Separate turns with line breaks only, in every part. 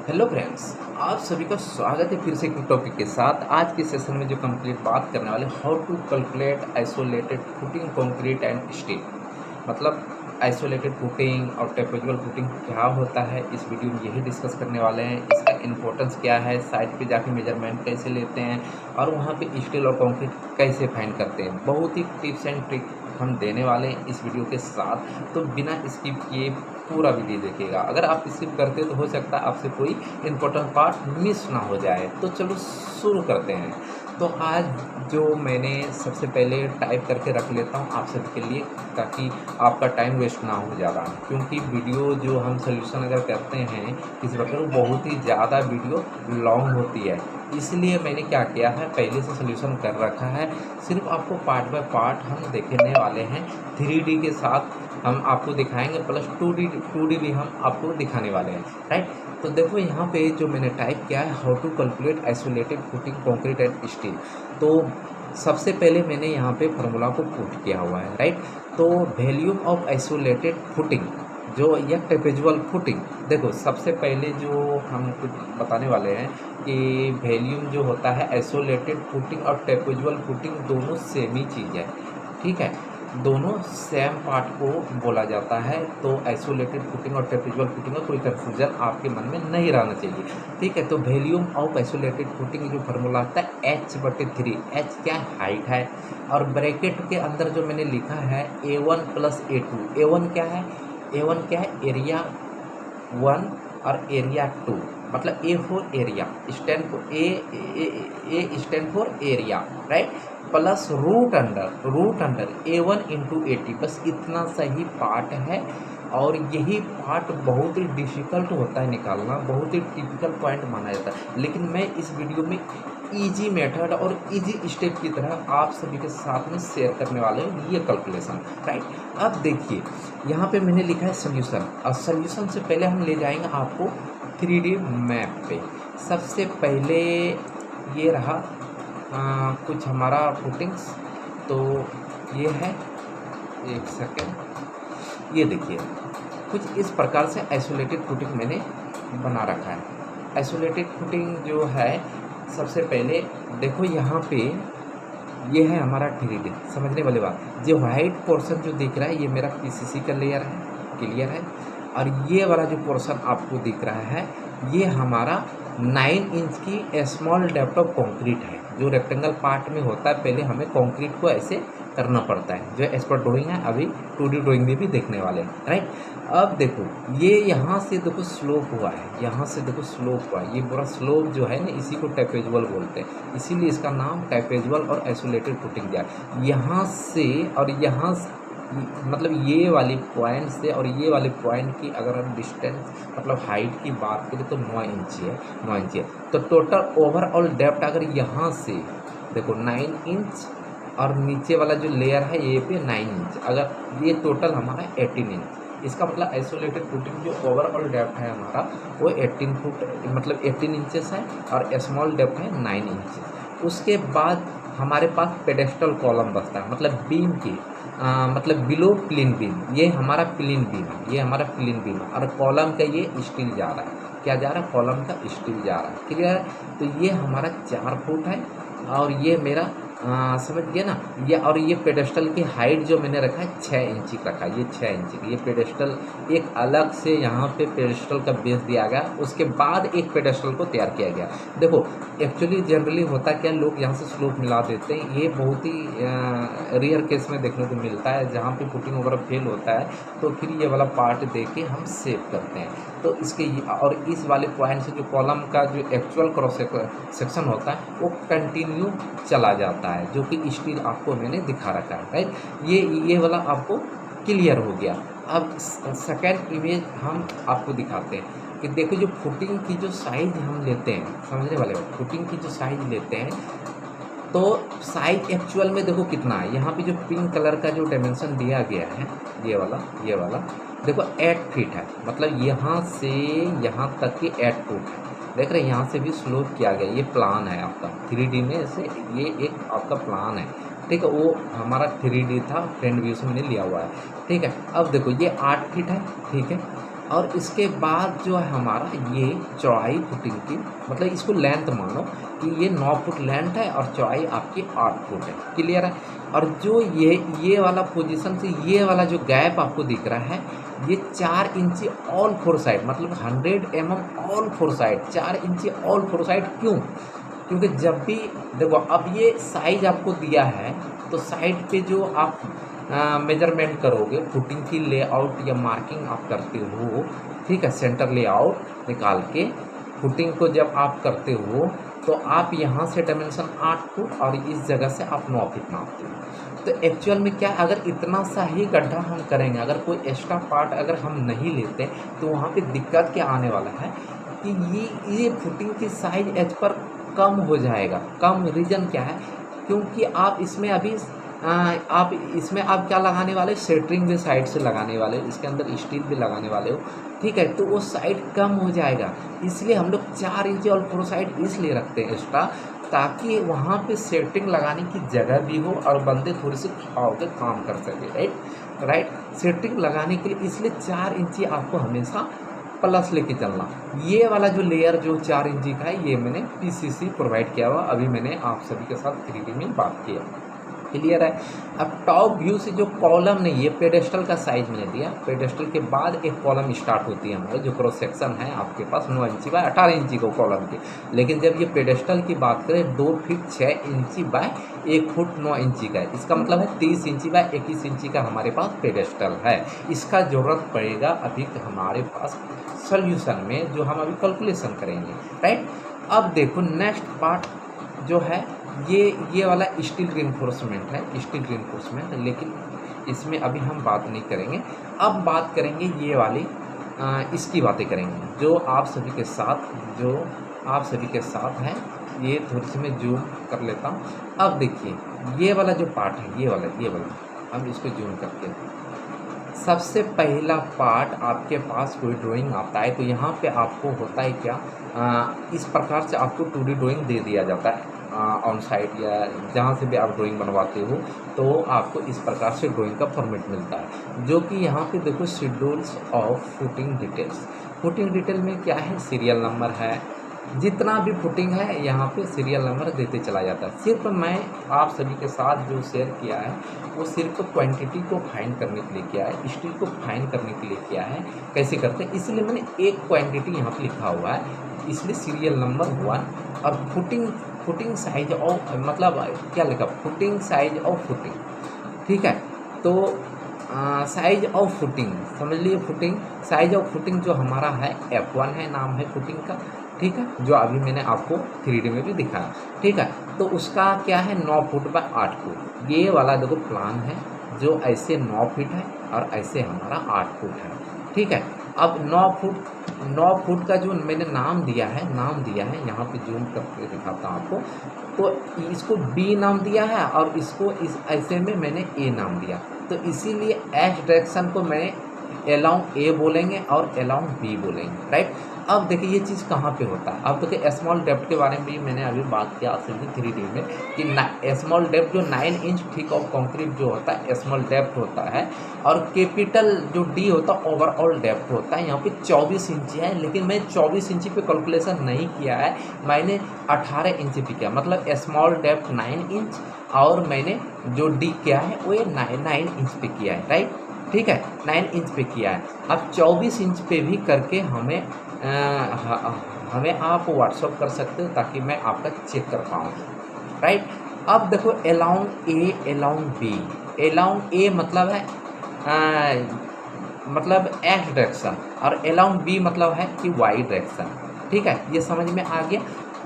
Hello friends, आप सभी का स्वागत है फिर से एक टॉपिक के साथ। आज के सेशन में जो कंप्लीट बात करने वाले how to calculate isolated footing concrete and steel. मतलब आइसोलेटेड फुटिंग और ट्रेपेजुअल फुटिंग क्या होता है, इस वीडियो में यही डिस्कस करने वाले हैं। इसका इम्पोर्टेंस क्या है, साइट पे जाके मेजरमेंट कैसे लेते हैं और वहाँ पे स्टील और कंक्रीट कैसे फाइंड करते हैं। बहुत ही टिप्स एंड ट्रिक हम देने वाले हैं इस वीडियो के साथ, तो बिना स्किप किए पूरा वीडियो देखिएगा। अगर आप स्किप करते तो हो सकता है आपसे कोई इम्पोर्टेंट पार्ट मिस ना हो जाए। तो चलो शुरू करते हैं। तो आज जो मैंने सबसे पहले टाइप करके रख लेता हूँ आप सबके लिए, ताकि आपका टाइम वेस्ट ना हो ज़्यादा, क्योंकि वीडियो जो हम सोल्यूशन अगर करते हैं किसी प्रकार वो बहुत ही ज़्यादा वीडियो लॉन्ग होती है। इसलिए मैंने क्या किया है, पहले से सोल्यूशन कर रखा है। सिर्फ आपको पार्ट बाय पार्ट हम देखने वाले हैं। 3D के साथ हम आपको दिखाएंगे, प्लस 2D भी हम आपको दिखाने वाले हैं, राइट। तो देखो यहाँ पे जो मैंने टाइप किया है, how to calculate isolated footing concrete and steel. तो सबसे पहले मैंने यहाँ पे फार्मूला को पुट किया हुआ है, राइट। तो वॉल्यूम ऑफ आइसोलेटेड फुटिंग जो या ट्रेपेजुअल फुटिंग, देखो सबसे पहले जो हम कुछ बताने वाले हैं कि वॉल्यूम जो होता है आइसोलेटेड फुटिंग और ट्रेपेजुअल फुटिंग दोनों सेम ही चीज़ है, ठीक है। दोनों सेम पार्ट को बोला जाता है। तो आइसोलेटेड फुटिंग और ट्रेपेजुअल फुटिंग का कोई कंफ्यूजन आपके मन में नहीं रहना चाहिए, ठीक है। तो वॉल्यूम ऑफ आइसोलेटेड फुटिंग जो फार्मूला आता है H/3। H क्या हाइट है, और ब्रैकेट के अंदर जो मैंने लिखा है A1 + A2। A1 क्या है, A1 क्या है, एरिया 1 और एरिया 2। मतलब A for area stand for A stand for area, right. Plus root under A1 × A2, बस इतना सही पार्ट है। और यही पार्ट बहुत ही डिफ़िकल्ट होता है निकालना, बहुत ही टिपिकल पॉइंट माना जाता है। लेकिन मैं इस वीडियो में इजी मेथड और इजी स्टेप की तरह आप सभी के साथ में शेयर करने वाले हैं ये कैलकुलेशन, राइट। अब देखिए यहाँ पे मैंने लिखा है सोल्यूशन, और सोल्यूशन से पहले हम ले जाएंगे आपको 3D मैप पे। सबसे पहले ये रहा कुछ हमारा फुटिंग्स। तो ये है, एक सेकेंड, ये देखिए कुछ इस प्रकार से आइसोलेटेड फुटिंग मैंने बना रखा है। आइसोलेटेड फुटिंग जो है, सबसे पहले देखो यहाँ पे ये है हमारा 3D, समझने वाली बात। जो वाइट पोर्शन जो दिख रहा है ये मेरा PCC का लेयर है, क्लियर है। और ये वाला जो पोर्शन आपको दिख रहा है ये हमारा 9 इंच की स्मॉल डेप्थ ऑफ कंक्रीट है, जो रेक्टेंगल पार्ट में होता है। पहले हमें कंक्रीट को ऐसे करना पड़ता है, जो एज पर ड्राइंग है, अभी 2D ड्राइंग में भी देखने वाले हैं, राइट। अब देखो ये यहाँ से देखो स्लोप हुआ है, यहाँ से देखो स्लोप हुआ है। ये पूरा स्लोप जो है ना, इसी को ट्रेपेजुअल बोलते हैं, इसीलिए इसका नाम ट्रेपेजुअल और आइसोलेटेड फुटिंग दिया। यहाँ से और यहाँ मतलब ये वाली पॉइंट से और ये वाले पॉइंट की अगर हम डिस्टेंस मतलब हाइट की बात करें तो 9 इंच है, 9 इंच है। तो टोटल ओवरऑल डेप्थ अगर यहाँ से देखो 9 इंच, और नीचे वाला जो लेयर है ये पे 9 इंच, अगर ये टोटल हमारा 18 इंच। इसका मतलब आइसोलेटेड फुटिंग जो ओवरऑल डेप्थ है हमारा वो 18 फुट मतलब 18 इंचेस है, और स्मॉल डेप्थ है 9 इंच। उसके बाद हमारे पास पेडेस्टल कॉलम बचता है, मतलब बीम की मतलब बिलो प्लेन बीम, ये हमारा प्लेन बीम है, ये हमारा प्लेन बीम है। और कॉलम का ये स्टील जा रहा है, क्या जा रहा है, कॉलम का स्टील जा रहा है, क्लियर है। तो ये हमारा 4 फुट है, और ये मेरा समझ गया ना। ये और ये पेडेस्टल की हाइट जो मैंने रखा है 6 इंची रखा है, ये 6 इंची की। ये पेडेस्टल एक अलग से यहाँ पे पेडेस्टल का बेस दिया गया, उसके बाद एक पेडेस्टल को तैयार किया गया। देखो एक्चुअली जनरली होता क्या, लोग यहाँ से स्लोप मिला देते हैं, ये बहुत ही रेयर केस में देखने को मिलता है। जहाँ पे फुटिंग वगैरह फेल होता है तो फिर ये वाला पार्ट दे के हम सेव करते हैं। तो इसके और इस वाले पॉइंट से जो कॉलम का जो एक्चुअल क्रॉस सेक्शन होता है वो कंटिन्यू चला जाता है, जो कि स्टील आपको मैंने दिखा रखा है, राइट। ये वाला आपको क्लियर हो गया। अब सेकेंड इमेज हम आपको दिखाते हैं कि देखो जो फुटिंग की जो साइज हम लेते हैं, समझने वाले बात, फुटिंग की जो साइज लेते हैं तो साइज एक्चुअल में देखो कितना है। यहाँ पे जो पिंक कलर का जो डायमेंशन दिया गया है ये वाला देखो 8 फीट है, मतलब यहाँ से यहाँ तक की 8 फुट है। देख रहे हैं, यहाँ से भी स्लोप किया गया। ये प्लान है आपका 3D में से, ये एक आपका प्लान है, ठीक है। वो हमारा 3D था, फ्रंट व्यू से मैंने लिया हुआ है, ठीक है। अब देखो ये 8 फीट है, ठीक है। और इसके बाद जो है हमारा ये चौड़ाई फुटिंग की, मतलब इसको लेंथ मानो कि ये 9 फुट लेंथ है और चौड़ाई आपकी 8 फुट है। क्लियर है। और जो ये वाला पोजीशन से ये वाला जो गैप आपको दिख रहा है, ये 4 इंची ऑल फोर साइड, मतलब 100 mm ऑल फोर साइड, 4 इंची ऑल फोर साइड। क्यों? क्योंकि जब भी देखो, अब ये साइज आपको दिया है तो साइड पे जो आप मेजरमेंट करोगे, फुटिंग की लेआउट या मार्किंग आप करते हो, ठीक है, सेंटर लेआउट निकाल के फुटिंग को जब आप करते हो तो आप यहाँ से डायमेंशन 8 फुट और इस जगह से आप 9 फुट नापते हो। तो एक्चुअल में क्या, अगर इतना सा ही गड्ढा हम करेंगे, अगर कोई एक्स्ट्रा पार्ट अगर हम नहीं लेते तो वहाँ पे दिक्कत क्या आने वाला है कि ये फुटिंग की साइज एज पर कम हो जाएगा। कम रीज़न क्या है? क्योंकि आप इसमें अभी आप इसमें आप क्या लगाने वाले, सेंटरिंग भी साइड से लगाने वाले हो, इसके अंदर स्टील भी लगाने वाले हो, ठीक है, तो वो साइड कम हो जाएगा। इसलिए हम लोग 4 इंची और 4 साइड इसलिए रखते हैं एक्स्ट्रा, ताकि वहाँ पे सेटिंग लगाने की जगह भी हो और बंदे थोड़ी सी खाओ के काम कर सके। राइट। सेटिंग लगाने के लिए इसलिए 4 इंची आपको हमेशा प्लस लेके चलना। ये वाला जो लेयर जो 4 इंची का है, ये मैंने पीसीसी प्रोवाइड किया हुआ, अभी मैंने आप सभी के साथ 3D में बात किया। क्लियर है। अब टॉप व्यू से जो कॉलम नहीं, ये पेडेस्टल का साइज मैंने दिया, पेडेस्टल के बाद एक कॉलम स्टार्ट होती है हमारे, जो क्रॉस सेक्शन है आपके पास 9 इंची बाय 18 इंची को कॉलम की। लेकिन जब ये पेडेस्टल की बात करें 2 फीट 6 इंची बाय 1 फुट 9 इंची का है, इसका मतलब है 30 इंची बाय 21 इंची का हमारे पास पेडेस्टल है। इसका ज़रूरत पड़ेगा अभी हमारे पास सोल्यूशन में, जो हम अभी कैलकुलेशन करेंगे। राइट। अब देखो नेक्स्ट पार्ट जो है ये वाला स्टील रिइंफोर्समेंट है, स्टील रिइंफोर्समेंट, लेकिन इसमें अभी हम बात नहीं करेंगे। अब बात करेंगे ये वाली इसकी बातें करेंगे, जो आप सभी के साथ है। ये थोड़ी सी मैं जूम कर लेता हूँ। अब देखिए ये वाला जो पार्ट है, ये वाला हम इसको जूम करके, सबसे पहला पार्ट आपके पास कोई ड्राइंग आता है तो यहाँ पे आपको होता है क्या, इस प्रकार से आपको 2D ड्राइंग दे दिया जाता है ऑन साइट या जहाँ से भी आप ड्राइंग बनवाते हो, तो आपको इस प्रकार से ड्राइंग का फॉर्मेट मिलता है। जो कि यहाँ पे देखो schedules of footing details, footing detail में क्या है, सीरियल नंबर है, जितना भी फुटिंग है यहाँ पे सीरियल नंबर देते चला जाता है। सिर्फ मैं आप सभी के साथ जो शेयर किया है वो सिर्फ क्वांटिटी को फाइंड करने के लिए किया है, स्टील को फाइंड करने के लिए किया है। कैसे करते हैं, इसलिए मैंने एक क्वांटिटी यहाँ पे लिखा हुआ है, इसलिए सीरियल नंबर 1। और फुटिंग साइज ऑफ, मतलब क्या लिखा, फुटिंग साइज ऑफ फुटिंग, ठीक है। तो साइज ऑफ फुटिंग समझ लिए, फुटिंग साइज ऑफ फुटिंग जो हमारा है F1 है, नाम है फुटिंग का, ठीक है, जो अभी मैंने आपको 3D में भी दिखाया, ठीक है। तो उसका क्या है, 9 फुट बाय 8 फुट। ये वाला देखो प्लान है, जो ऐसे 9 फीट है और ऐसे हमारा 8 फुट है, ठीक है। अब 9 फुट का जो मैंने नाम दिया है यहाँ पे जूम करके दिखाता हूँ आपको। तो इसको B नाम दिया है और इसको इस ऐसे में मैंने A नाम दिया। तो इसीलिए एच डायरेक्शन को मैंने अलोंग A बोलेंगे और अलोंग B बोलेंगे। राइट। अब देखिए ये चीज़ कहाँ पे होता है। अब देखिए स्मॉल डेप्थ के बारे में भी मैंने अभी बात किया आपसे 3D में कि स्मॉल डेप्थ जो 9 इंच थिक ऑफ कंक्रीट जो होता है स्मॉल डेप्थ होता है, और कैपिटल जो D होता है ओवरऑल डेप्थ होता है। यहाँ पे 24 इंची है, लेकिन मैं 24 इंची पे कैलकुलेशन नहीं किया है, मैंने 18 इंची पे किया, मतलब स्मॉल डेप्थ 9 इंच और मैंने जो D किया है वो ये 9 इंच पे किया है। राइट, ठीक है, 9 इंच पे किया है। अब 24 इंच पे भी करके हमें आप व्हाट्सअप कर सकते हो ताकि मैं आपका चेक कर पाऊँ। राइट। अब देखो along A along B, along A मतलब है मतलब एक्स डायरेक्शन और अलोंग B मतलब है कि वाई डायरेक्शन, ठीक है, ये समझ में आ गया।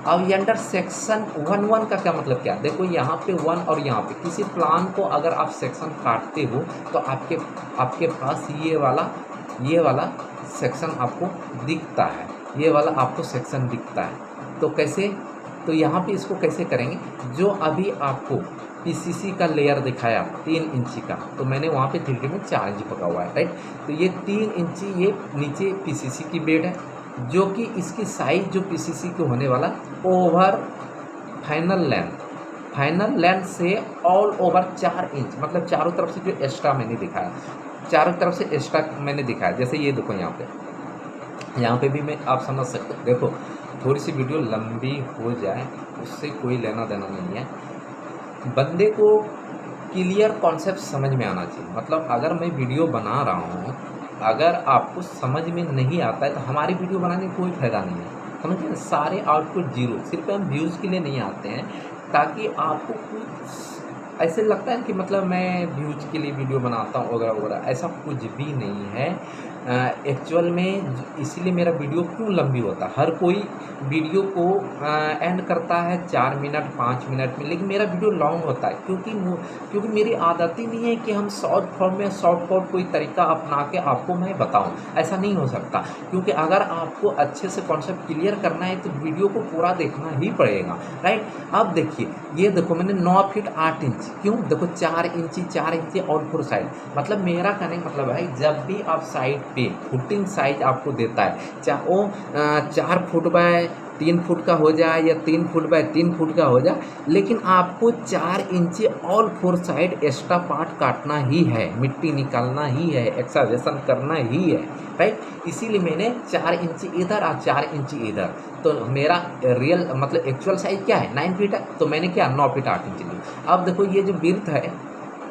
अब ये अंडर सेक्शन 1 का क्या मतलब क्या, देखो यहाँ पे 1 और यहाँ पे किसी प्लान को अगर आप सेक्शन काटते हो तो आपके पास ये वाला सेक्शन आपको दिखता है, ये वाला आपको सेक्शन दिखता है। तो कैसे, तो यहाँ पे इसको कैसे करेंगे, जो अभी आपको पीसीसी का लेयर दिखाया 3 इंची का, तो मैंने वहाँ पे 3D में 4 इंची पका हुआ है। राइट। तो ये 3 इंची ये नीचे पीसीसी की बेड है, जो कि इसकी साइज जो पीसीसी के होने वाला ओवर फाइनल लेंथ से ऑल ओवर 4 इंच, मतलब चारों तरफ से जो एक्स्ट्रा मैंने दिखाया, चारों तरफ से एक्स्ट्रा मैंने दिखाया। जैसे ये देखो यहाँ पे यहाँ पे भी मैं आप समझ सकते हो। देखो थोड़ी सी वीडियो लंबी हो जाए उससे कोई लेना देना नहीं है, बंदे को क्लियर कॉन्सेप्ट समझ में आना चाहिए। मतलब अगर मैं वीडियो बना रहा हूँ, अगर आपको समझ में नहीं आता है तो हमारी वीडियो बनाने का कोई फ़ायदा नहीं है, समझिए। सारे आउटपुट जीरो, सिर्फ हम व्यूज़ के लिए नहीं आते हैं ताकि आपको कुछ ऐसे लगता है कि मतलब मैं व्यूज़ के लिए वीडियो बनाता हूँ वगैरह वगैरह, ऐसा कुछ भी नहीं है। एक्चुअल में इसीलिए मेरा वीडियो क्यों लंबी होता है, हर कोई वीडियो को एंड करता है 4 मिनट 5 मिनट में, लेकिन मेरा वीडियो लॉन्ग होता है क्योंकि मेरी आदत ही नहीं है कि हम शॉर्ट फॉर्म में शॉर्टकट कोई तरीका अपना के आपको मैं बताऊं, ऐसा नहीं हो सकता। क्योंकि अगर आपको अच्छे से कॉन्सेप्ट क्लियर करना है तो वीडियो को पूरा देखना ही पड़ेगा, राइट। अब देखिए, ये देखो मैंने 9 फीट 8 इंच, क्यों देखो 4 इंची और 4 साइड, मतलब मेरा कहने का मतलब है जब भी आप साइड पे फुटिंग साइज आपको देता है, चाहे वो 4 फुट बाय 3 फुट का हो जाए या 3 फुट बाय 3 फुट का हो जाए, लेकिन आपको 4 इंची ऑल 4 साइड एक्स्ट्रा पार्ट काटना ही है, मिट्टी निकालना ही है, एक्सकवेशन करना ही है, राइट। इसीलिए मैंने 4 इंची इधर और 4 इंची इधर, तो मेरा रियल मतलब एक्चुअल साइज क्या है 9 फीट है, तो मैंने क्या 9 फीट 8 इंच लिया। अब देखो ये जो विड्थ है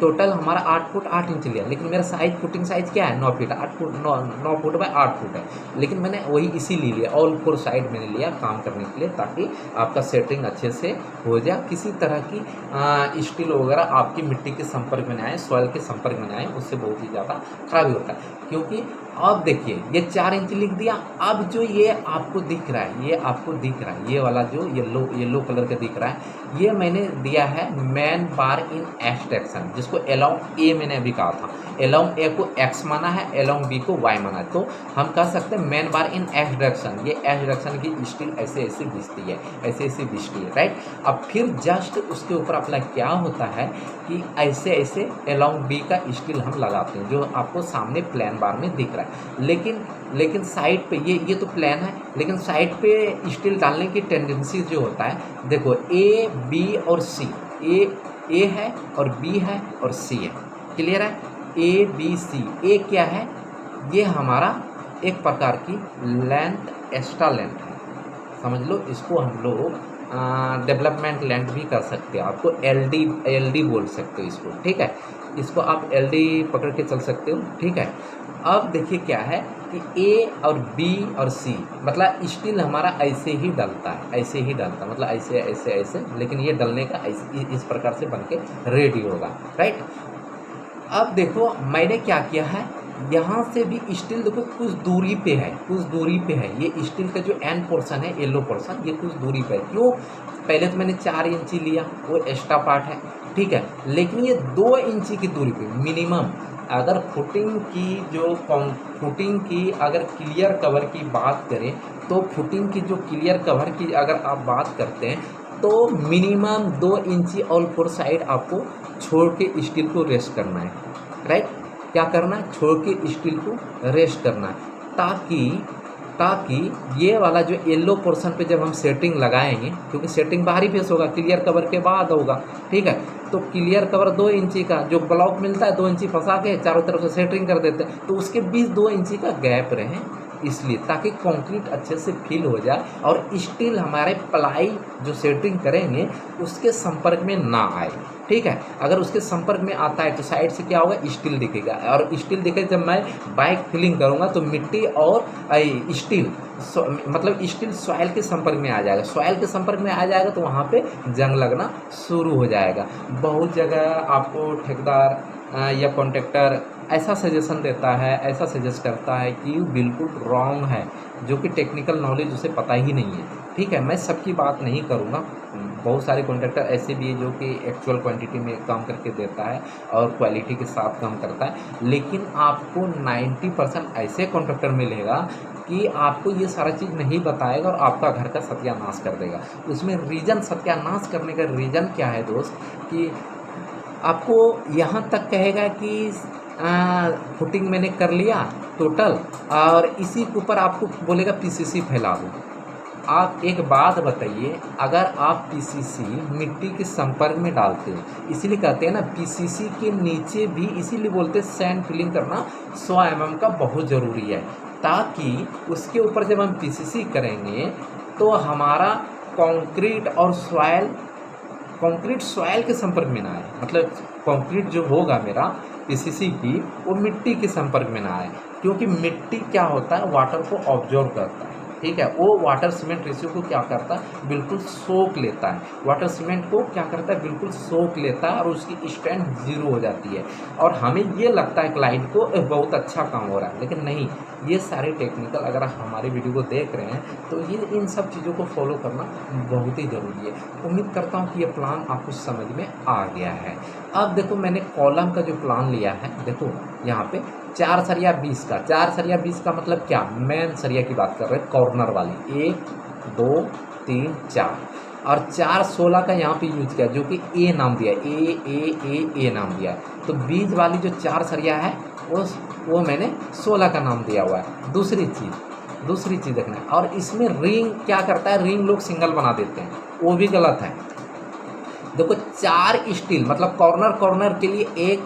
टोटल हमारा 8 फुट 8 इंच लिया, लेकिन मेरा साइज फुटिंग साइज क्या है 9 feet 8 foot 9 foot by 8 foot है, लेकिन मैंने वही इसीलिए लिया, ऑल 4 साइड मैंने लिया काम करने के लिए, ताकि आपका सेटिंग अच्छे से हो जाए, किसी तरह की स्टील वगैरह आपकी मिट्टी के संपर्क में आए, सॉइल के संपर्क में आए, उससे बहुत ही ज़्यादा खराबी होता है। क्योंकि अब देखिए ये 4 इंच लिख दिया, अब जो ये आपको दिख रहा है, ये आपको दिख रहा है, ये वाला जो येलो कलर का दिख रहा है, ये मैंने दिया है मैन बार इन एक्स डायरेक्शन, जिसको अलोंग ए मैंने अभी कहा था, अलोंग ए को एक्स माना है, अलोंग बी को वाई माना है, तो हम कह सकते हैं मैन बार इन एक्स डायरेक्शन, ये एक्स डायरेक्शन की स्टील ऐसे ऐसे दिखती है, ऐसे ऐसे दिखती है, राइट। अब फिर जस्ट उसके ऊपर अपना क्या होता है कि ऐसे ऐसे अलोंग बी का स्टील हम लगाते हैं, जो आपको सामने प्लान बार में दिख रहा है। लेकिन साइड पे ये तो प्लान है, लेकिन साइड पे स्टील डालने की टेंडेंसी जो होता है, देखो ए बी और सी, ए है और बी है और सी है, क्लियर है, ए बी सी। ए क्या है, ये हमारा एक प्रकार की लेंथ, एक्स्ट्रा लेंथ है, समझ लो। इसको हम लोग डेवलपमेंट लेंथ भी कर सकते हैं, आपको एलडी बोल सकते हो इसको, ठीक है, इसको आप एलडी पकड़ के चल सकते हो, ठीक है। अब देखिए क्या है कि ए और बी और सी, मतलब स्टील हमारा ऐसे ही डलता है, ऐसे ही डलता है, मतलब ऐसे ऐसे ऐसे, लेकिन ये डलने का इस प्रकार से बन के रेडी होगा, राइट। अब देखो मैंने क्या किया है, यहाँ से भी स्टील देखो कुछ दूरी पे है, कुछ दूरी पे है, ये स्टील का जो एंड पोर्शन है, येलो पोर्शन, ये कुछ दूरी पे है। क्यों, पहले तो मैंने 4 इंची लिया, वो एक्स्ट्रा पार्ट है, ठीक है, लेकिन ये 2 इंची की दूरी पे मिनिमम, अगर फुटिंग की अगर क्लियर कवर की बात करें, तो फुटिंग की जो क्लियर कवर की अगर आप बात करते हैं, तो मिनिमम 2 इंची ऑल 4 साइड आपको छोड़ के स्टील को रेस्ट करना है, राइट। क्या करना है, छोड़ के स्टील को रेस्ट करना है, ताकि ये वाला जो येलो पोर्शन पे जब हम सेटिंग लगाएंगे, क्योंकि सेटिंग बाहरी फेस होगा, क्लियर कवर के बाद होगा, ठीक है, तो क्लियर कवर 2 इंची का जो ब्लॉक मिलता है, 2 इंची फंसा के चारों तरफ से सेटिंग कर देते हैं, तो उसके बीच 2 इंची का गैप रहे, इसलिए ताकि कंक्रीट अच्छे से फिल हो जाए और स्टील हमारे प्लाई जो सेटिंग करेंगे उसके संपर्क में ना आए, ठीक है। अगर उसके संपर्क में आता है तो साइड से क्या होगा, स्टील दिखेगा, और स्टील दिखे जब मैं बाइक फिलिंग करूँगा तो मिट्टी और स्टील मतलब स्टील सॉइल के संपर्क में आ जाएगा, सॉइल के संपर्क में आ जाएगा तो वहाँ पे जंग लगना शुरू हो जाएगा। बहुत जगह आपको ठेकेदार या कॉन्ट्रैक्टर ऐसा सजेशन देता है, ऐसा सजेस्ट करता है कि बिल्कुल रॉन्ग है, जो कि टेक्निकल नॉलेज उसे पता ही नहीं है, ठीक है। मैं सबकी बात नहीं करूँगा, बहुत सारे कॉन्ट्रैक्टर ऐसे भी है जो कि एक्चुअल क्वांटिटी में काम करके देता है और क्वालिटी के साथ काम करता है, लेकिन आपको 90% ऐसे कॉन्ट्रैक्टर मिलेगा कि आपको ये सारा चीज़ नहीं बताएगा और आपका घर का सत्यानाश कर देगा। उसमें रीज़न, सत्यानाश करने का रीज़न क्या है दोस्त, कि आपको यहाँ तक कहेगा कि फुटिंग मैंने कर लिया टोटल, और इसी के ऊपर आपको बोलेगा पीसीसी फैला दो। आप एक बात बताइए, अगर आप पीसीसी मिट्टी के संपर्क में डालते हैं, इसीलिए कहते हैं ना पीसीसी के नीचे भी, इसीलिए बोलते हैं सैंड फिलिंग करना 100 mm का बहुत ज़रूरी है। ताकि उसके ऊपर जब हम पीसीसी करेंगे तो हमारा कंक्रीट और कंक्रीट सॉइल के संपर्क में ना आए, मतलब कंक्रीट जो होगा मेरा पीसीसी की वो मिट्टी के संपर्क में ना आए, क्योंकि मिट्टी क्या होता है वाटर को ऑब्जर्व करता है, ठीक है। वो वाटर सीमेंट रेशियो को क्या करता है, बिल्कुल सोख लेता है, वाटर सीमेंट को क्या करता है, बिल्कुल सोख लेता है और उसकी स्ट्रेंथ 0 हो जाती है। और हमें ये लगता है क्लाइंट को बहुत अच्छा काम हो रहा है, लेकिन नहीं, ये सारे टेक्निकल अगर आप हमारी वीडियो को देख रहे हैं तो ये इन सब चीज़ों को फॉलो करना बहुत ही ज़रूरी है। उम्मीद करता हूँ कि ये प्लान आपको समझ में आ गया है। अब देखो मैंने कॉलम का जो प्लान लिया है, देखो यहाँ पे 4 सरिया 20 का, 4 सरिया 20 का मतलब क्या, मेन सरिया की बात कर रहे हैं, कॉर्नर वाली 1 2 3 4, और 4 16 का यहाँ पे यूज किया जो कि ए नाम दिया, ए नाम दिया। तो बीच वाली जो 4 सरिया है वो मैंने 16 का नाम दिया हुआ है। दूसरी चीज़ देखना है, और इसमें रिंग क्या करता है, रिंग लोग सिंगल बना देते हैं, वो भी गलत है। देखो 4 स्टील मतलब कॉर्नर के लिए एक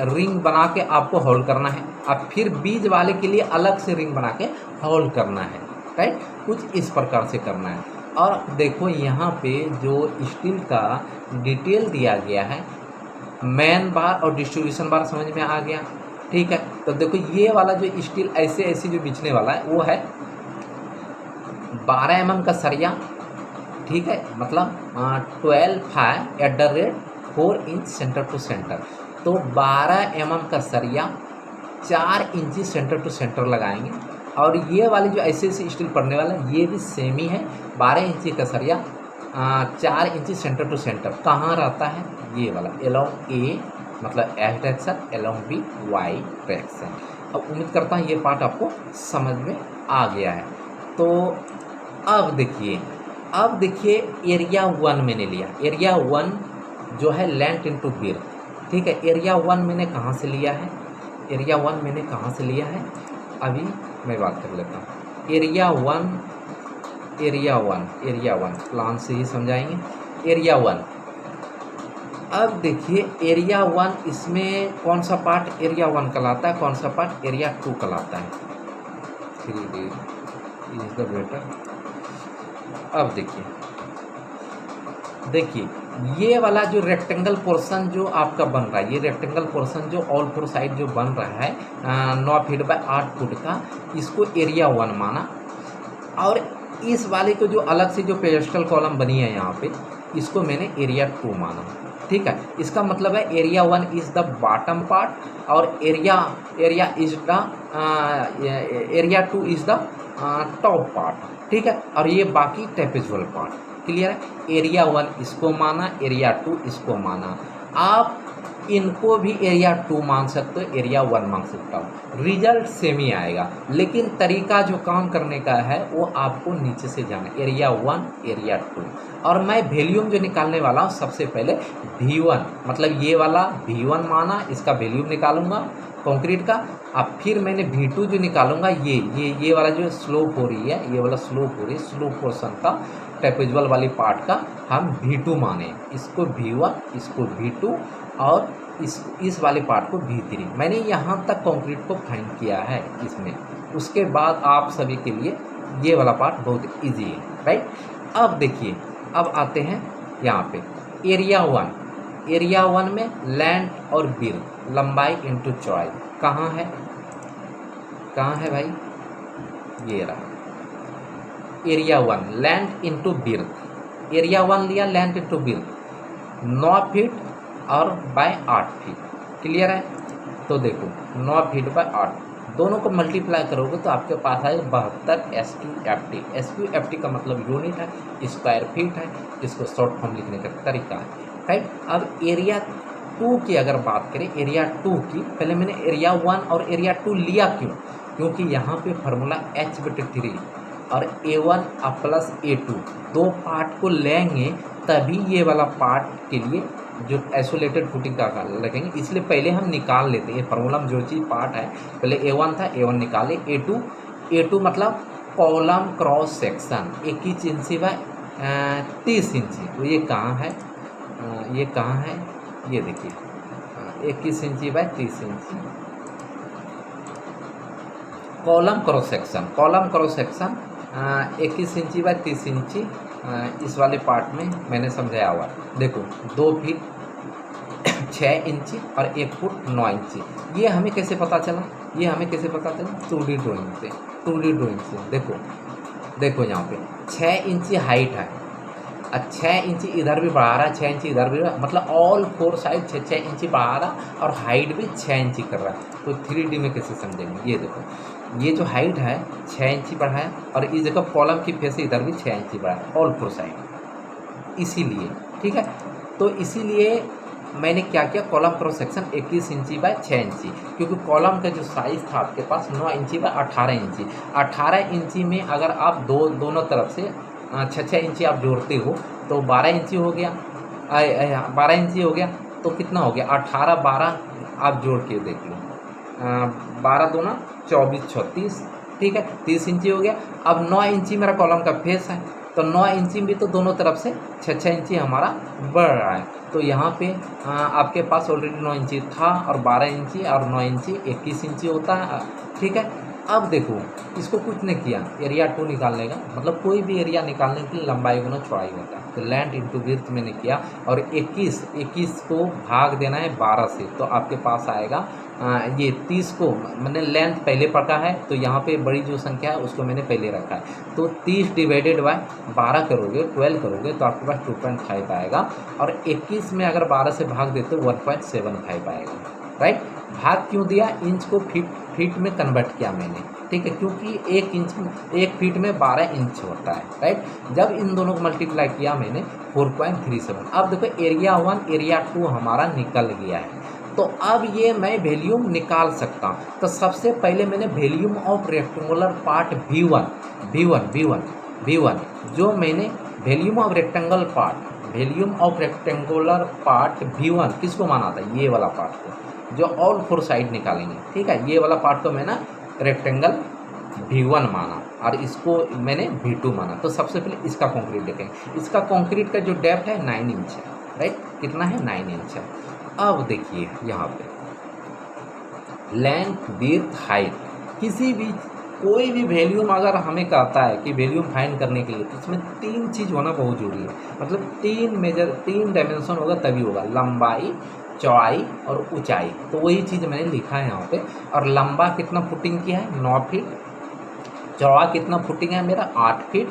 रिंग बना के आपको होल्ड करना है, अब फिर बीच वाले के लिए अलग से रिंग बना के होल्ड करना है, राइट। कुछ इस प्रकार से करना है। और देखो यहाँ पे जो स्टील का डिटेल दिया गया है, मेन बार और डिस्ट्रीब्यूशन बार समझ में आ गया, ठीक है। तो देखो ये वाला जो स्टील ऐसे जो बिछने वाला है वो है 12 mm का सरिया, ठीक है, मतलब 12/4 इंच सेंटर टू सेंटर। तो 12 mm का सरिया 4 इंची सेंटर टू सेंटर लगाएंगे। और ये वाली जो ऐसे स्टील पड़ने वाला है ये भी सेम ही है, 12 इंची का सरिया 4 इंची सेंटर टू सेंटर। कहाँ रहता है, ये वाला एलोंग ए मतलब H direction, along B Y direction. अब उम्मीद करता हूँ ये पार्ट आपको समझ में आ गया है। तो अब देखिए एरिया 1 मैंने लिया, एरिया 1 जो है लेंथ इंटू विड्थ, ठीक है। एरिया 1 मैंने कहाँ से लिया है, अभी मैं बात कर लेता हूँ। एरिया वन प्लान से ही समझाएंगे। एरिया 1, अब देखिए एरिया 1 इसमें कौन सा पार्ट एरिया 1 कहलाता है, कौन सा पार्ट एरिया 2 कहलाता है। 3D is the better. अब देखिए ये वाला जो रेक्टेंगल पोर्शन जो आपका बन रहा है, ये रेक्टेंगल पोर्शन जो ऑल फोर साइड जो बन रहा है 9 फीट बाय 8 फुट का, इसको एरिया 1 माना। और इस वाले को जो अलग से जो पेडेस्टल कॉलम बनी है यहाँ पे, इसको मैंने एरिया 2 माना, ठीक है। इसका मतलब है area 1 is the bottom part और area 2 is the top part, ठीक है। और ये बाकी ट्रेपेजुअल पार्ट, क्लियर है। एरिया 1 इसको माना, एरिया 2 इसको माना। आप इनको भी एरिया 2 मान सकते हो, एरिया 1 मान सकता हो, रिजल्ट सेम ही आएगा, लेकिन तरीका जो काम करने का है वो आपको नीचे से जाना, एरिया 1 एरिया 2। और मैं वैल्यूम जो निकालने वाला हूँ सबसे पहले V1 मतलब ये वाला V1 माना, इसका वैल्यूम निकालूंगा कंक्रीट का। अब फिर मैंने V2 जो निकालूंगा, ये वाला जो स्लोप हो रही है, ये वाला स्लोप हो रही है, स्लोप पोर्शन का ट्रेपेजुअल वाली पार्ट का हम V2 माने, इसको V1 इसको V2 और इस वाले पार्ट को V3। मैंने यहाँ तक कंक्रीट को फाइंड किया है इसमें। उसके बाद आप सभी के लिए ये वाला पार्ट बहुत इजी है, राइट। अब देखिए, अब आते हैं यहाँ पे एरिया 1 में लेंथ और विड्थ, लंबाई इंटू चौड़ाई कहाँ है भाई, ये रहा area 1 length into width. Area 1 लिया, लेंथ इंटू विड्थ 9 फीट और बाय 8 फीट, क्लियर है। तो देखो 9 फीट बाय 8, दोनों को मल्टीप्लाई करोगे तो आपके पास है 72 SQFT। SQFT का मतलब यूनिट है, स्क्वायर फीट है, इसको शॉर्ट फॉर्म लिखने का तरीका है, राइट। अब एरिया 2 की अगर बात करें, एरिया 2 की, पहले मैंने एरिया 1 और एरिया 2 लिया क्योंकि यहाँ पे फार्मूला H/3 और A1 प्लस A2 दो पार्ट को लेंगे तभी ये वाला पार्ट के लिए जो आइसोलेटेड फुटिंग का लगेंगे, इसलिए पहले हम निकाल लेते हैं। ये फार्मूला में जो चीज़ पार्ट है, पहले A1 था, A1 निकाले, A2 मतलब कॉलम क्रॉस सेक्शन 21 इंची बाय 30 इंची। तो ये कहाँ है, ये देखिए 21 इंची बाय 30 इंची, कॉलम क्रॉस सेक्शन 21 इंची बाय 30 इंची इस वाले पार्ट में मैंने समझाया हुआ। देखो 2 फीट 6 इंची और 1 फुट 9 इंची। ये हमें कैसे पता चला? 2D ड्राइंग से। देखो यहाँ पे 6 इंची हाइट है और 6 इंची इधर भी बढ़ा रहा है, 6 इंची इधर भी, मतलब ऑल 4 साइड 6 इंची बढ़ा रहा और हाइट भी 6 इंची कर रहा है। तो 3D में कैसे समझेंगे? ये देखो, ये जो हाइट है 6 इंची बढ़ाया और इस जगह कॉलम की फेस इधर भी 6 इंची बढ़ाया, ऑल 4 साइड। इसीलिए ठीक है, तो इसीलिए मैंने क्या किया, कॉलम क्रॉस सेक्शन 21 इंची बाय 6 इंची, क्योंकि कॉलम का जो साइज़ था आपके पास 9 इंची बाय 18 इंची। 18 इंची में अगर आप दोनों तरफ से 6 इंची आप जोड़ते हो तो 12 इंची हो गया, 12 इंची हो गया। तो कितना हो गया? 18 12 आप जोड़ के देख लो, 12 दूना 24 36, ठीक है, 30 इंची हो गया। अब 9 इंची मेरा कॉलम का फेस है, तो 9 इंची भी तो दोनों तरफ से 6 इंची हमारा बढ़ रहा है। तो यहाँ पे आपके पास ऑलरेडी 9 इंची था और 12 इंची और 9 इंची 21 इंची होता है, ठीक है। अब देखो, इसको कुछ नहीं किया, एरिया 2 निकालने का, मतलब कोई भी एरिया निकालने के लिए लंबाई गुना चौड़ाई होता है। तो लेंथ इंटू विड्थ मैंने किया और 21 को भाग देना है 12 से, तो आपके पास आएगा ये 30 को, मैंने लेंथ पहले पढ़ा है तो यहाँ पे बड़ी जो संख्या है उसको मैंने पहले रखा है। तो 30 डिवाइडेड बाय 12 करोगे, 12 करोगे तो आपके पास 2.5 आएगा। और 21 में अगर 12 से भाग देते तो 1.75 आएगा, राइट। भाग क्यों दिया? इंच को फीट में कन्वर्ट किया मैंने, ठीक है, क्योंकि 1 फीट में 12 इंच होता है, राइट। जब इन दोनों को मल्टीप्लाई किया मैंने 4.37। अब देखो एरिया 1 एरिया 2 हमारा निकल गया है। तो अब ये मैं वॉल्यूम निकाल सकता हूँ। तो सबसे पहले मैंने volume of rectangular part V1 जो मैंने volume of rectangular part V1 किसको माना था? ये वाला पार्ट को, जो ऑल 4 साइड निकालेंगे, ठीक है। ये वाला पार्ट को मैंने रेक्टेंगल V1 माना और इसको मैंने V2 माना। तो सबसे पहले इसका कंक्रीट देखेंगे। इसका कंक्रीट का जो डेप्थ है 9 इंच है, राइट। कितना है? 9 इंच है। अब देखिए यहाँ पे लेंथ विड्थ हाइट, किसी भी कोई भी वैल्यूम अगर हमें कहता है कि वैल्यूम फाइंड करने के लिए, तो इसमें 3 चीज़ होना बहुत जरूरी है। मतलब 3 डायमेंशन होगा तभी होगा, लंबाई, चौड़ाई और ऊंचाई। तो वही चीज़ मैंने लिखा है यहाँ पे। और लंबा कितना फुटिंग की है? 9 फीट। चौड़ा कितना फुटिंग है मेरा? 8 फीट।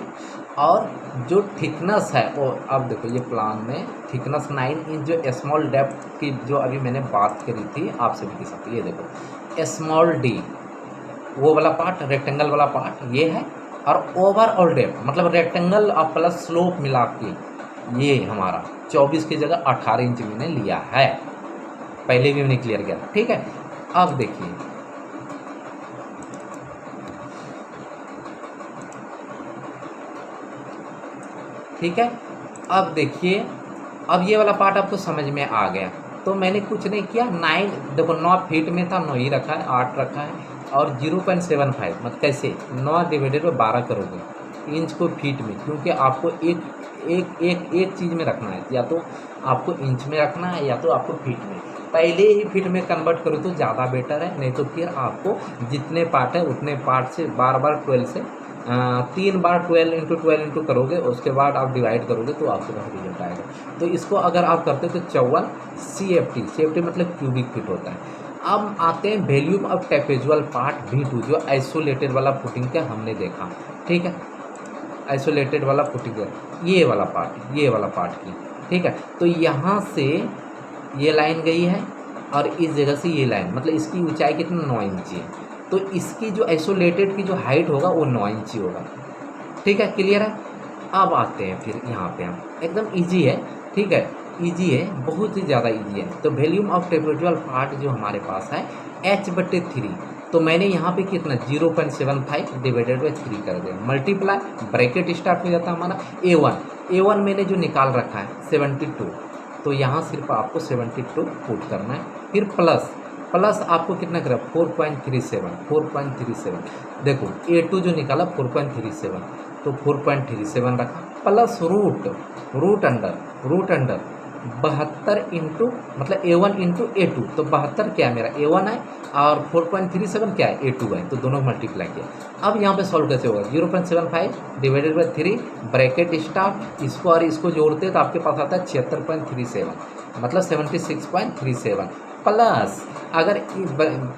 और जो थिकनेस है वो, अब देखो ये प्लान में थिकनेस 9 इंच, जो स्मॉल डेप्थ की जो अभी मैंने बात करी थी आप सभी के साथ, ये देखो स्मॉल d वो वाला पार्ट, रेक्टेंगल वाला पार्ट ये है। और ओवरऑल डेप्थ मतलब रेक्टेंगल और प्लस स्लोप मिला के ये हमारा 24 की जगह 18 इंच मैंने लिया है, पहले भी मैंने क्लियर किया, ठीक है। अब देखिए ठीक है, अब देखिए, अब ये वाला पार्ट आपको समझ में आ गया। तो मैंने कुछ नहीं किया, 9 देखो 9 फीट में था, 9 ही रखा है, 8 रखा है और 0.75 मतलब कैसे 9 डिवाइडेड बाय 12 करोगे इंच को फीट में, क्योंकि आपको एक चीज़ में रखना है, या तो आपको इंच में रखना है या तो आपको फीट में। पहले ही फीट में कन्वर्ट करो तो ज़्यादा बेटर है, नहीं तो फिर आपको जितने पार्ट है उतने पार्ट से बार 12 से 3 बार 12 करोगे, उसके बाद आप डिवाइड करोगे तो आपके पास रिजल्ट आएगा। तो इसको अगर आप करते हो तो 54 CFT मतलब क्यूबिक फीट होता है। अब आते हैं वॉल्यूम ऑफ ट्रेपेजुअल पार्ट V2, जो आइसोलेटेड वाला फुटिंग का हमने देखा, ठीक है। आइसोलेटेड वाला फुटिंग है ये वाला पार्ट की, ठीक है। तो यहाँ से ये लाइन गई है और इस जगह से ये लाइन, मतलब इसकी ऊंचाई कितना 9 इंची है। तो इसकी जो आइसोलेटेड की जो हाइट होगा वो 9 इंची होगा, ठीक है, क्लियर है। अब आते हैं फिर यहाँ पे हम, एकदम इजी है, ठीक है, इजी है, बहुत ही ज़्यादा इजी है। तो वॉल्यूम ऑफ ट्रेपेजुअल पार्ट जो हमारे पास है H/3, तो मैंने यहाँ पे कितना 0.75 डिवाइडेड बाय 3 कर दिया, मल्टीप्लाई ब्रैकेट स्टार्ट हो जाता है हमारा। A1 मैंने जो निकाल रखा है 72, तो यहाँ सिर्फ आपको 72 पुट करना है। फिर प्लस आपको कितना करा 4.37। देखो A2 जो निकाला 4.37, तो 4.37 रखा, प्लस रूट अंडर 72 इंटू मतलब A1 इंटू A2, तो 72 क्या है मेरा A1 है और 4.37 क्या है A2 है, तो दोनों मल्टीप्लाई किया। अब यहाँ पे सॉल्व कैसे होगा, 0.75 डिवाइडेड बाई 3 ब्रैकेट स्टार्ट, इसको और इसको जोड़ते तो आपके पास आता है 76.37 मतलब 76.37 प्लस अगर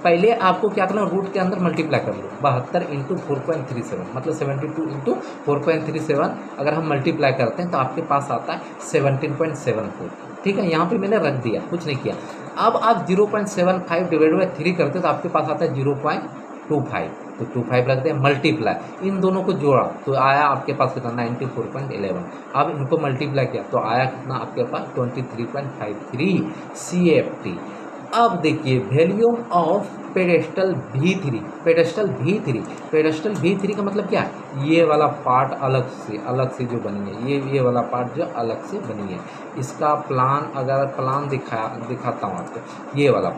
पहले आपको क्या करना, रूट के अंदर मल्टीप्लाई कर लो, 72 इंटू 4.37 मतलब 72 इंटू 4.37 अगर हम मल्टीप्लाई करते हैं तो आपके पास आता है 17.74। ठीक है, यहाँ पे मैंने रख दिया, कुछ नहीं किया। अब आप 0.75 डिवाइड बाई 3 करते तो आपके पास आता है 0.25, तो 25 रख दें, मल्टीप्लाई इन दोनों को जोड़ा तो आया आपके पास कितना 94.11। अब इनको मल्टीप्लाई किया तो आया कितना आपके पास 23.53 CFT। अब देखिए volume of pedestal V3, pedestal V3 का मतलब क्या है, ये वाला पार्ट अलग से जो बनी है, ये वाला पार्ट जो अलग से बनी है, इसका प्लान अगर प्लान दिखाता हूँ आपको, ये वाला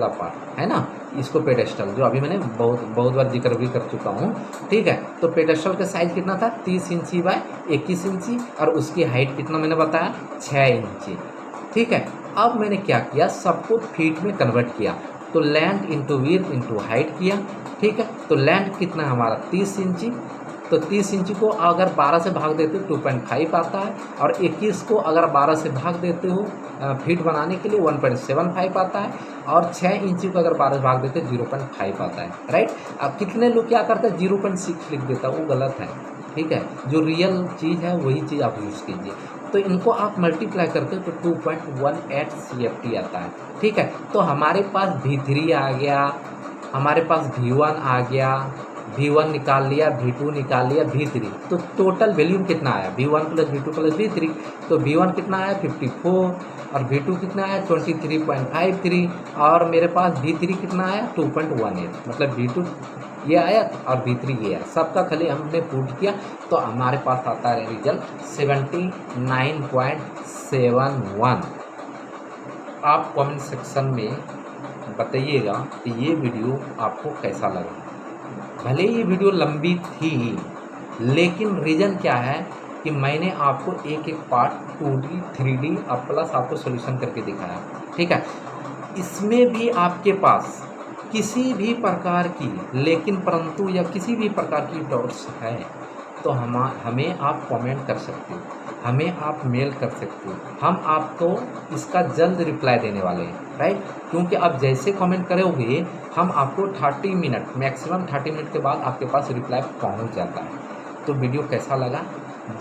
पार्ट है ना, इसको पेडेस्टल जो अभी मैंने बहुत बार जिक्र भी कर चुका हूँ। ठीक है, तो पेडेस्टल का साइज कितना था 30 इंची बाय 21 इंची और उसकी हाइट कितना मैंने बताया 6 इंची। ठीक है, अब मैंने क्या किया, सबको फीट में कन्वर्ट किया, तो length into width into height किया। ठीक है, तो लेंथ कितना है हमारा 30 इंची, तो 30 इंची को अगर 12 से भाग देते हो 2.5 आता है, और 21 को अगर 12 से भाग देते हो फीट बनाने के लिए 1.75 आता है, और 6 इंची को अगर 12 से भाग देते हो 0.5 आता है। राइट, अब कितने लोग क्या करते हैं 0.6 लिख देता है, वो गलत है। ठीक है, जो रियल चीज़ है वही चीज़ आप यूज़ कीजिए। तो इनको आप मल्टीप्लाई करते हो तो 2.18 CFT आता है। ठीक है, तो हमारे पास V3 आ गया, हमारे पास V1 आ गया, V1 निकाल लिया, V2 निकाल लिया, V3, तो टोटल वैल्यूम कितना आया V1 plus V2 plus V3, तो V1 कितना आया 54 और V2 कितना आया 23.53 और मेरे पास V3 कितना आया 2.18, मतलब V2 ये आया और V3 ये आया, सबका खाली हमने पुट किया तो हमारे पास आता है रिजल्ट 79.71। आप कमेंट सेक्शन में बताइएगा कि ये वीडियो आपको कैसा लगा। भले ये वीडियो लंबी थी लेकिन रीज़न क्या है कि मैंने आपको एक एक पार्ट 2D 3D और प्लस आपको सोल्यूशन करके दिखाया। ठीक है, इसमें भी आपके पास किसी भी प्रकार की लेकिन परंतु या किसी भी प्रकार की डाउट्स है तो हमें आप कमेंट कर सकते हो, हमें आप मेल कर सकते हो, हम आपको इसका जल्द रिप्लाई देने वाले हैं। राइट, क्योंकि आप जैसे कमेंट करोगे हम आपको 30 मिनट मैक्सिमम 30 मिनट के बाद आपके पास रिप्लाई पहुंच जाता है। तो वीडियो कैसा लगा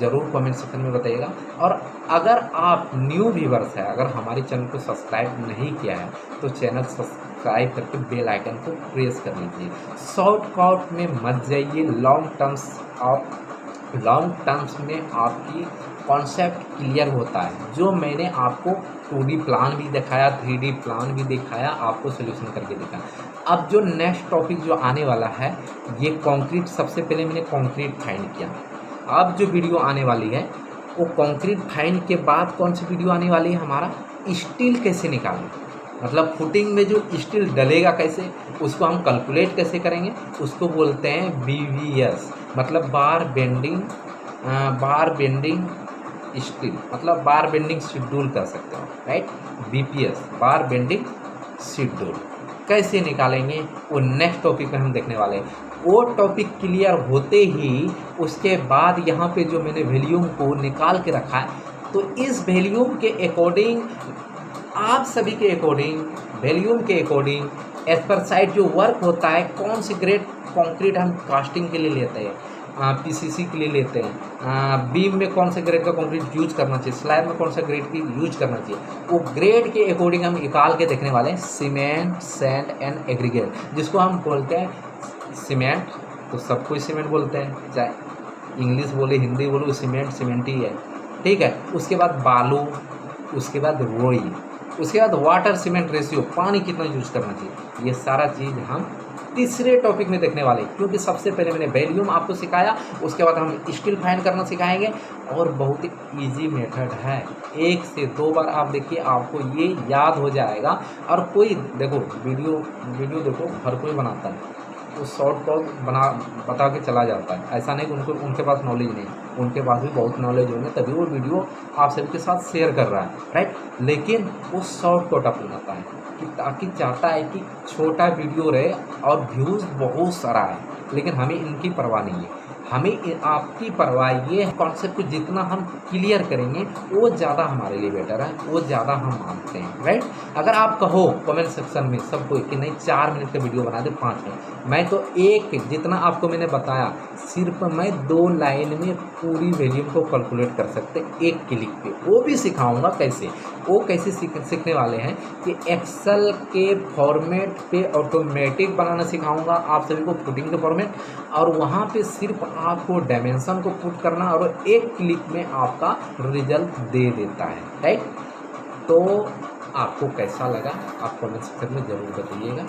ज़रूर कमेंट सेक्शन में बताइएगा। और अगर आप न्यू व्यूवर्स हैं, अगर हमारे चैनल को सब्सक्राइब नहीं किया है तो चैनल सब्सक्राइब करके बेल आइकन को प्रेस कर लीजिए। शॉर्टकट में मत जाइए, लॉन्ग टर्म्स में आपकी कॉन्सेप्ट क्लियर होता है। जो मैंने आपको 2D प्लान भी दिखाया, 3D प्लान भी दिखाया, आपको सोल्यूशन करके दिखाया। अब जो नेक्स्ट टॉपिक जो आने वाला है ये कंक्रीट, सबसे पहले मैंने कंक्रीट फाइंड किया। अब जो वीडियो आने वाली है वो कंक्रीट फाइंड के बाद कौन सी वीडियो आने वाली है हमारा, स्टील कैसे निकालें, मतलब फुटिंग में जो स्टील डलेगा कैसे, उसको हम कैलकुलेट कैसे करेंगे, उसको बोलते हैं BBS, मतलब बार बेंडिंग स्टील, मतलब बार बेंडिंग शेड्यूल कर सकते हो। राइट, BPS बार बेंडिंग शेड्यूल कैसे निकालेंगे वो नेक्स्ट टॉपिक में हम देखने वाले हैं। वो टॉपिक क्लियर होते ही उसके बाद यहाँ पे जो मैंने वॉल्यूम को निकाल के रखा है, तो इस वॉल्यूम के अकॉर्डिंग आप सभी के अकॉर्डिंग वॉल्यूम के अकॉर्डिंग एज पर साइड जो वर्क होता है, कौन सी ग्रेड कंक्रीट हम कास्टिंग के लिए लेते हैं, PCC के लिए लेते हैं, बीम में कौन से ग्रेड का कंक्रीट यूज करना चाहिए, स्लैब में कौन सा ग्रेड की यूज करना चाहिए, वो ग्रेड के अकॉर्डिंग हम निकाल के देखने वाले हैं। सीमेंट, सैंड एंड एग्रीगेट, जिसको हम बोलते हैं सीमेंट, तो सब कोई सीमेंट बोलते हैं, चाहे इंग्लिश बोले हिंदी बोलो, सीमेंट ही है। ठीक है, उसके बाद बालू, उसके बाद रोई, उसके बाद वाटर सीमेंट रेशियो, पानी कितना यूज करना चाहिए, ये सारा चीज़ हम तीसरे टॉपिक में देखने वाले, क्योंकि सबसे पहले मैंने वॉल्यूम आपको सिखाया, उसके बाद हम स्टील फाइंड करना सिखाएंगे और बहुत ही ईजी मेथड है। 1 से 2 बार आप देखिए, आपको ये याद हो जाएगा। और कोई देखो वीडियो देखो हर कोई बनाता है, उस शॉर्ट को बता के चला जाता है। ऐसा नहीं कि उनके पास नॉलेज नहीं, उनके पास भी बहुत नॉलेज होंगे, तभी वो वीडियो आप सभी के साथ शेयर कर रहा है, राइट। लेकिन वो शॉर्ट कट अपनाता है कि ताकि चाहता है कि छोटा वीडियो रहे और व्यूज़ बहुत सारा है, लेकिन हमें इनकी परवाह नहीं है। हमें आपकी परवाह ये कॉन्सेप्ट को जितना हम क्लियर करेंगे वो ज़्यादा हमारे लिए बेटर है, वो ज़्यादा हम मानते हैं, राइट। अगर आप कहो कमेंट सेक्शन में सबको कि नहीं 4 मिनट का वीडियो बना दे 5 मिनट, मैं तो एक जितना आपको मैंने बताया सिर्फ मैं 2 लाइन में पूरी वॉल्यूम को कैलकुलेट कर सकते एक क्लिक पे, वो भी सिखाऊंगा कैसे। वो कैसे सीखने वाले हैं कि एक्सेल के फॉर्मेट पे ऑटोमेटिक बनाना सिखाऊंगा आप सभी को, फुटिंग के फॉर्मेट, और वहाँ पे सिर्फ आपको डायमेंशन को पुट करना और एक क्लिक में आपका रिजल्ट दे देता है, राइट। तो आपको कैसा लगा आप कमेंट सेक्शन में ज़रूर बताइएगा।